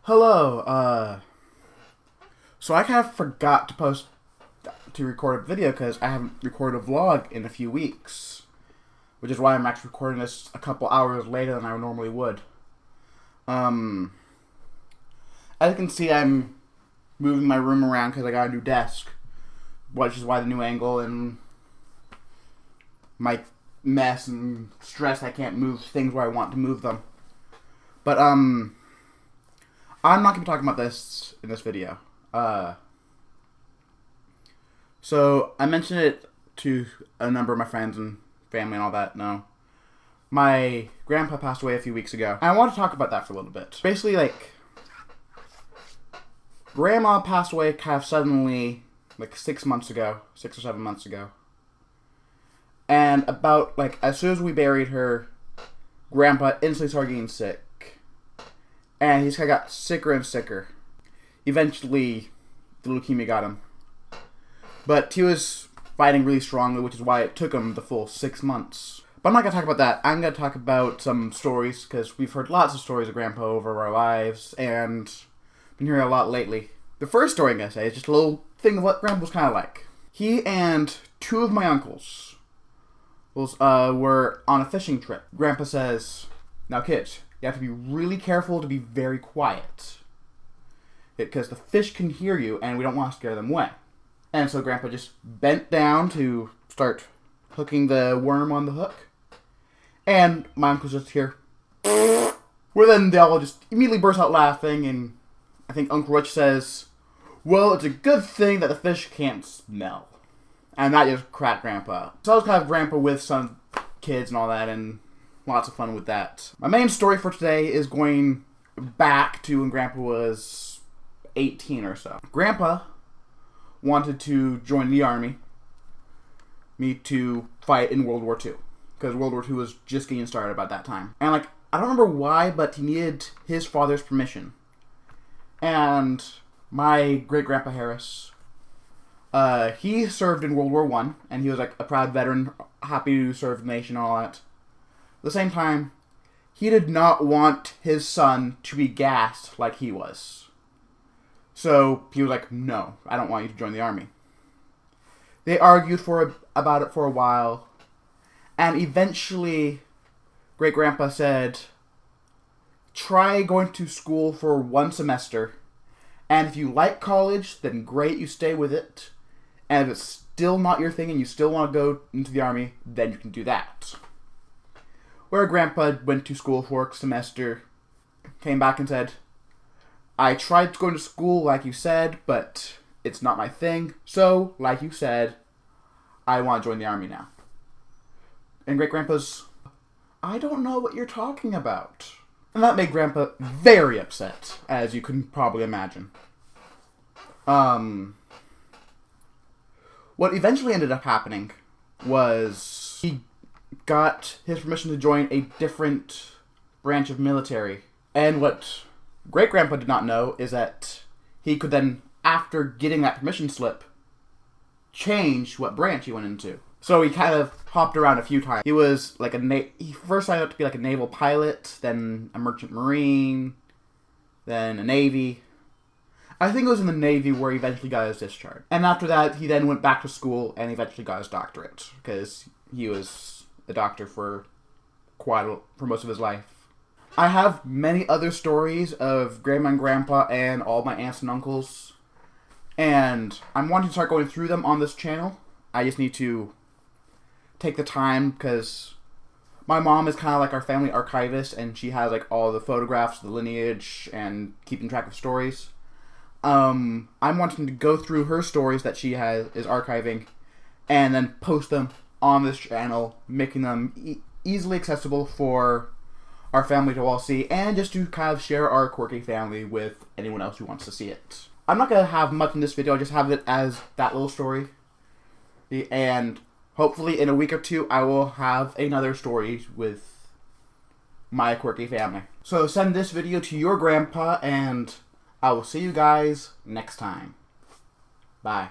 Hello, so I kind of forgot to record a video because I haven't recorded a vlog in a few weeks, which is why I'm actually recording this a couple hours later than I normally would. As you can see, I'm moving my room around because I got a new desk, which is why the new angle and my mess and stress, I can't move things where I want to move them. But, I'm not going to be talking about this in this video. So, I mentioned it to a number of my friends and family and all that. No. My grandpa passed away a few weeks ago. And I want to talk about that for a little bit. Basically, Grandma passed away kind of suddenly, 6 or 7 months ago. And about, as soon as we buried her, Grandpa instantly started getting sick. And he just kind of got sicker and sicker. Eventually, the leukemia got him. But he was fighting really strongly, which is why it took him the full 6 months. But I'm not going to talk about that. I'm going to talk about some stories, because we've heard lots of stories of Grandpa over our lives, and been hearing a lot lately. The first story I'm going to say is just a little thing of what Grandpa was kind of like. He and two of my uncles were on a fishing trip. Grandpa says, "Now kids, you have to be really careful to be very quiet, because the fish can hear you and we don't want to scare them away." And so Grandpa just bent down to start hooking the worm on the hook. And my uncles just hear, well, then they all just immediately burst out laughing, and I think Uncle Rich says, "Well, it's a good thing that the fish can't smell." And that just cracked Grandpa up. So I was kind of Grandpa with some kids and all that, and lots of fun with that. My main story for today is going back to when Grandpa was 18 or so. Grandpa wanted to join the army, me to fight in World War II, because World War II was just getting started about that time. And I don't remember why, but he needed his father's permission. And my great-grandpa Harris, he served in World War I, and he was a proud veteran, happy to serve the nation and all that. At the same time, he did not want his son to be gassed like he was. So he was like, "No, I don't want you to join the army." They argued about it for a while, and eventually Great-Grandpa said, "Try going to school for 1 semester, and if you like college, then great, you stay with it. And if it's still not your thing and you still want to go into the army, then you can do that." Where Grandpa went to school for a semester, came back and said, "I tried going to school like you said, but it's not my thing. So, like you said, I want to join the army now." And Great-Grandpa's, "I don't know what you're talking about." And that made Grandpa very upset, as you can probably imagine. What eventually ended up happening was he got his permission to join a different branch of military. And what Great-Grandpa did not know is that he could then, after getting that permission slip, change what branch he went into. So he kind of hopped around a few times. He was he first signed up to be a naval pilot, then a merchant marine, then a Navy. I think it was in the Navy where he eventually got his discharge. And after that, he then went back to school and eventually got his doctorate, because he was a doctor for most of his life. I have many other stories of Grandma and Grandpa and all my aunts and uncles, and I'm wanting to start going through them on this channel. I just need to take the time, because my mom is kind of like our family archivist, and she has all the photographs, the lineage, and keeping track of stories. I'm wanting to go through her stories that she is archiving, and then post them on this channel, making them easily accessible for our family to all see, and just to kind of share our quirky family with anyone else who wants to see it. I'm not going to have much in this video, I'll just have it as that little story. And hopefully in a week or two, I will have another story with my quirky family. So send this video to your grandpa, and I will see you guys next time. Bye.